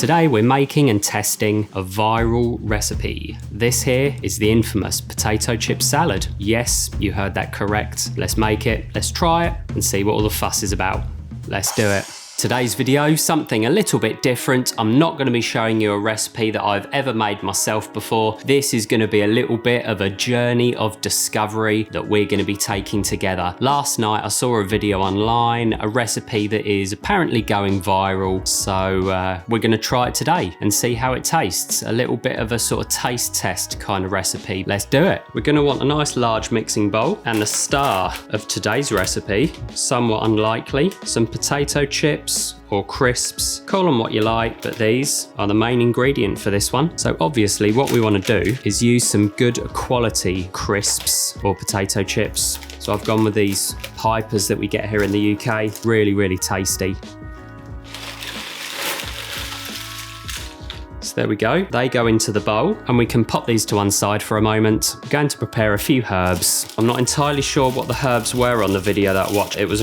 Today we're making and testing a viral recipe. This here is the infamous potato chip salad. Yes, you heard that correct. Let's make it, let's try it, and see what all the fuss is about. Let's do it. Today's video, something a little bit different. I'm not going to be showing you a recipe that I've ever made myself before. This is going to be a little bit of a journey of discovery that we're going to be taking together. Last night I saw a video online, a recipe that is apparently going viral. So we're going to try it today and see how it tastes. A little bit of a sort of taste test kind of recipe. Let's do it. We're going to want a nice large mixing bowl, and the star of today's recipe, somewhat unlikely, some potato chips or crisps, call them what you like, but these are the main ingredient for this one. So obviously what we want to do is use some good quality crisps or potato chips. So I've gone with these Pipers that we get here in the UK. Really, really tasty. There we go. They go into the bowl and we can pop these to one side for a moment. I'm going to prepare a few herbs. I'm not entirely sure what the herbs were on the video that I watched. It was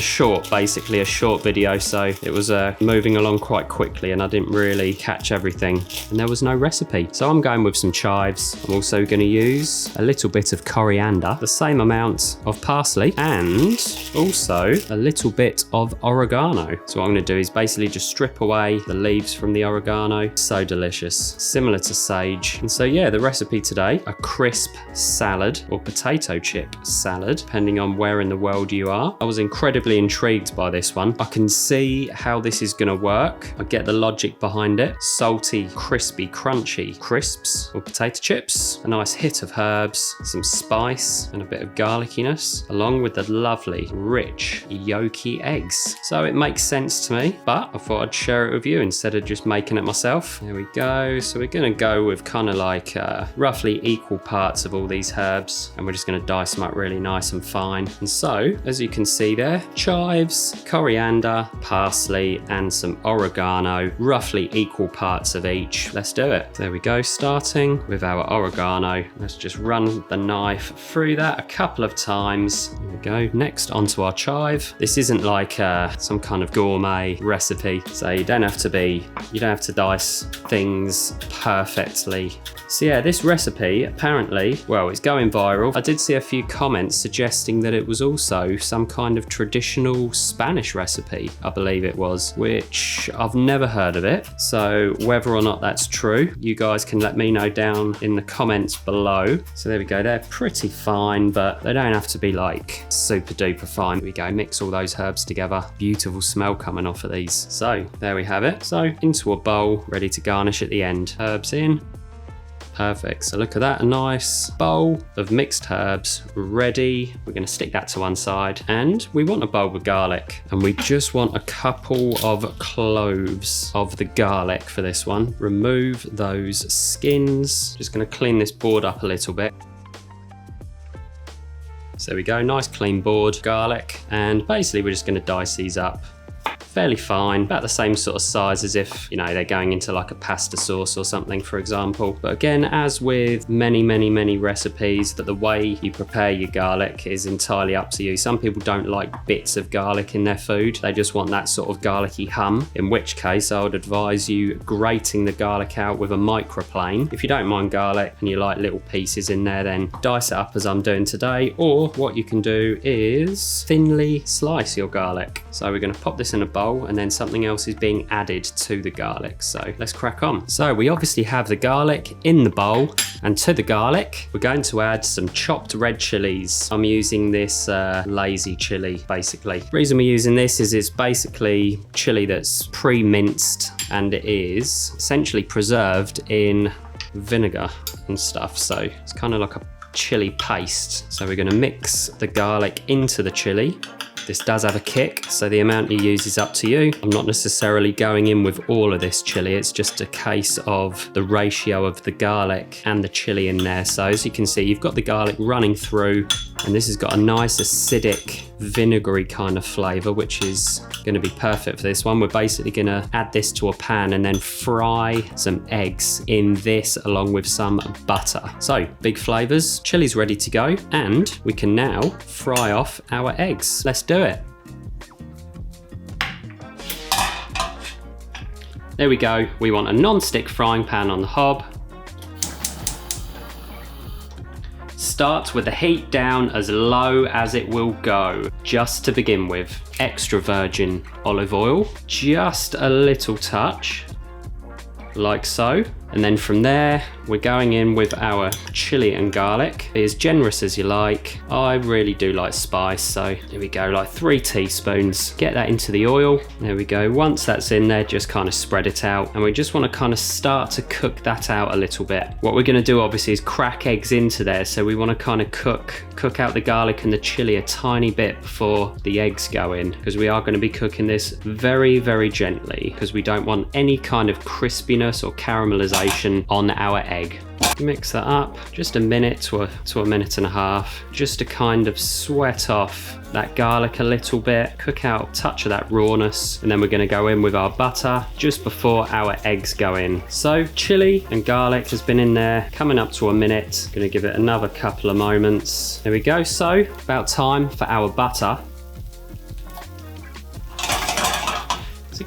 basically a short video, so it was moving along quite quickly and I didn't really catch everything. And there was no recipe. So I'm going with some chives. I'm also going to use a little bit of coriander, the same amount of parsley, and also a little bit of oregano. So what I'm going to do is basically just strip away the leaves from the oregano. So delicious. Similar to sage. And so yeah, the recipe today, a crisp salad or potato chip salad, depending on where in the world you are. I was incredibly intrigued by this one. I can see how this is going to work. I get the logic behind it. Salty, crispy, crunchy crisps or potato chips, a nice hit of herbs, some spice and a bit of garlickiness, along with the lovely, rich, yolky eggs. So it makes sense to me, but I thought I'd share it with you instead of just making it myself. There we go. So we're going to go with kind of like roughly equal parts of all these herbs, and we're just going to dice them up really nice and fine. And so, as you can see there, chives, coriander, parsley, and some oregano, roughly equal parts of each. Let's do it. There we go, starting with our oregano. Let's just run the knife through that a couple of times. There we go. Next, onto our chive. This isn't like some kind of gourmet recipe, so you don't have to dice things perfectly. So yeah, this recipe apparently, well, it's going viral. I did see a few comments suggesting that it was also some kind of traditional Spanish recipe, I believe it was, which I've never heard of it. So whether or not that's true, you guys can let me know down in the comments below. So there we go, they're pretty fine, but they don't have to be like super duper fine. There we go, mix all those herbs together. Beautiful smell coming off of these. So there we have it. So into a bowl, ready to garnish at the end. Herbs in. Perfect. So look at that, a nice bowl of mixed herbs ready. We're going to stick that to one side, and we want a bowl with garlic, and we just want a couple of cloves of the garlic for this one. Remove those skins. Just going to clean this board up a little bit. So there we go, nice clean board, garlic, and basically we're just going to dice these up. Fairly fine, about the same sort of size as if, you know, they're going into like a pasta sauce or something, for example. But again, as with many recipes, that the way you prepare your garlic is entirely up to you. Some people don't like bits of garlic in their food. They just want that sort of garlicky hum, in which case I would advise you grating the garlic out with a microplane. If you don't mind garlic and you like little pieces in there, then dice it up as I'm doing today. Or what you can do is thinly slice your garlic. So we're going to pop this in a bowl, and then something else is being added to the garlic. So let's crack on. So we obviously have the garlic in the bowl, and to the garlic we're going to add some chopped red chilies. I'm using this lazy chili basically. The reason we're using this is it's basically chili that's pre-minced, and it is essentially preserved in vinegar and stuff, so it's kind of like a chili paste. So we're going to mix the garlic into the chili. This does have a kick, so the amount you use is up to you. I'm not necessarily going in with all of this chili. It's just a case of the ratio of the garlic and the chili in there. So as you can see, you've got the garlic running through, and this has got a nice acidic, vinegary kind of flavor, which is going to be perfect for this one. We're basically going to add this to a pan and then fry some eggs in this along with some butter. So big flavors, chili's ready to go, and we can now fry off our eggs. Let's do it. There we go. We want a non-stick frying pan on the hob. Start with the heat down as low as it will go, just to begin with. Extra virgin olive oil, just a little touch, like so. And then from there, we're going in with our chili and garlic. Be as generous as you like. I really do like spice, so here we go, like 3 teaspoons. Get that into the oil. There we go. Once that's in there, just kind of spread it out. And we just want to kind of start to cook that out a little bit. What we're going to do obviously is crack eggs into there. So we want to kind of cook out the garlic and the chili a tiny bit before the eggs go in, because we are going to be cooking this very, very gently, because we don't want any kind of crispiness or caramelization on our egg. Mix that up just a minute to a minute and a half, just to kind of sweat off that garlic a little bit, cook out a touch of that rawness, and then we're going to go in with our butter just before our eggs go in. So chili and garlic has been in there coming up to a minute. Going to give it another couple of moments. There we go. So about time for our butter.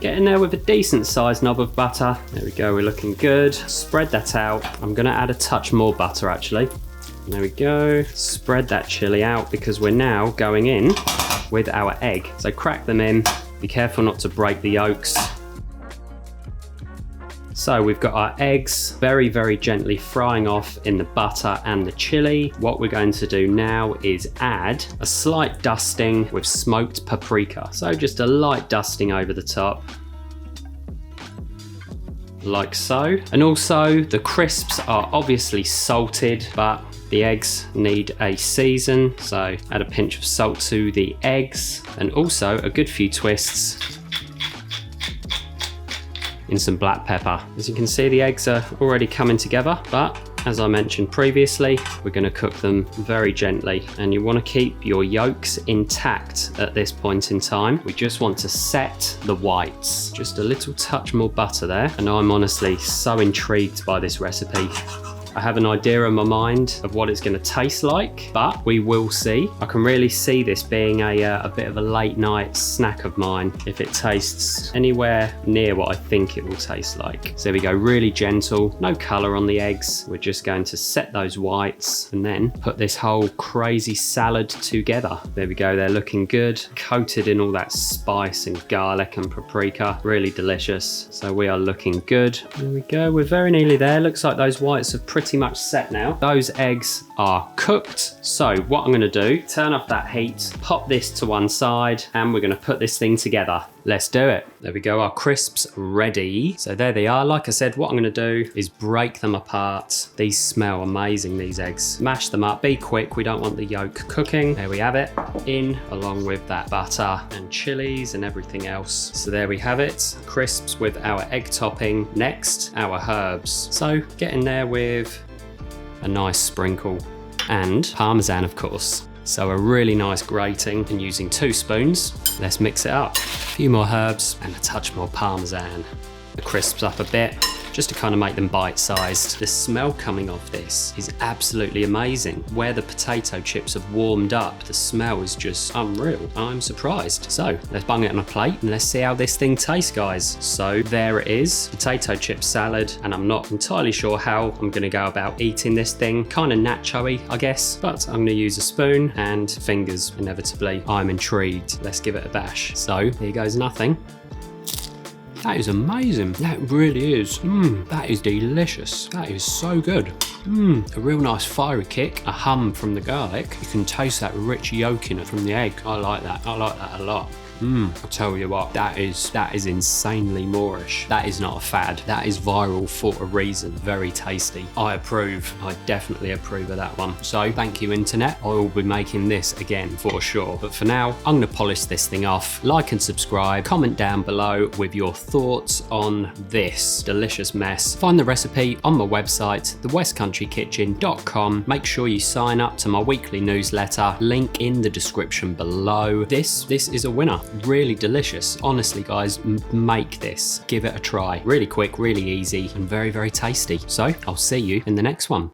Get in there with a decent sized knob of butter. There we go, we're looking good. Spread that out. I'm gonna add a touch more butter actually. There we go. Spread that chili out, because we're now going in with our egg. So crack them in. Be careful not to break the yolks. So we've got our eggs very, very gently frying off in the butter and the chili. What we're going to do now is add a slight dusting with smoked paprika. So just a light dusting over the top, like so. And also the crisps are obviously salted, but the eggs need a season. So add a pinch of salt to the eggs, and also a good few twists in some black pepper. As you can see, the eggs are already coming together, but as I mentioned previously, we're going to cook them very gently, and you want to keep your yolks intact at this point in time. We just want to set the whites. Just a little touch more butter there, and I'm honestly so intrigued by this recipe. I have an idea in my mind of what it's going to taste like, but we will see. I can really see this being a bit of a late night snack of mine if it tastes anywhere near what I think it will taste like. So there we go, really gentle, no colour on the eggs. We're just going to set those whites and then put this whole crazy salad together. There we go, they're looking good, coated in all that spice and garlic and paprika, really delicious. So we are looking good. There we go, we're very nearly there. Looks like those whites have pretty much set now. Those eggs are cooked. So what I'm going to do, turn off that heat, pop this to one side, and we're going to put this thing together. Let's do it. There we go, our crisps ready. So there they are. Like I said, what I'm going to do is break them apart. These smell amazing, these eggs. Mash them up, be quick, we don't want the yolk cooking. There we have it, in along with that butter and chilies and everything else. So there we have it, crisps with our egg topping. Next, our herbs. So get in there with a nice sprinkle and Parmesan, of course. So a really nice grating, and using 2 spoons. Let's mix it up. A few more herbs and a touch more Parmesan. The crisps up a bit, just to kind of make them bite-sized. The smell coming off this is absolutely amazing. Where the potato chips have warmed up, the smell is just unreal. I'm surprised. So let's bung it on a plate and let's see how this thing tastes, guys. So there it is, potato chip salad, and I'm not entirely sure how I'm gonna go about eating this thing. Kind of nacho-y, I guess, but I'm gonna use a spoon and fingers, inevitably. I'm intrigued. Let's give it a bash. So here goes nothing. That is amazing. That really is. That is delicious. That is so good. A real nice fiery kick, a hum from the garlic. You can taste that rich yolk in it from the egg. I like that. I like that a lot. I'll tell you what, that is insanely Moorish. That is not a fad. That is viral for a reason. Very tasty. I approve. I definitely approve of that one. So thank you, internet. I will be making this again for sure. But for now, I'm gonna polish this thing off. Like and subscribe. Comment down below with your thoughts on this delicious mess. Find the recipe on my website, thewckchannel.com. Make sure you sign up to my weekly newsletter. Link in the description below. This is a winner. Really delicious. Honestly, guys, make this. Give it a try. Really quick, really easy, and very, very tasty. So I'll see you in the next one.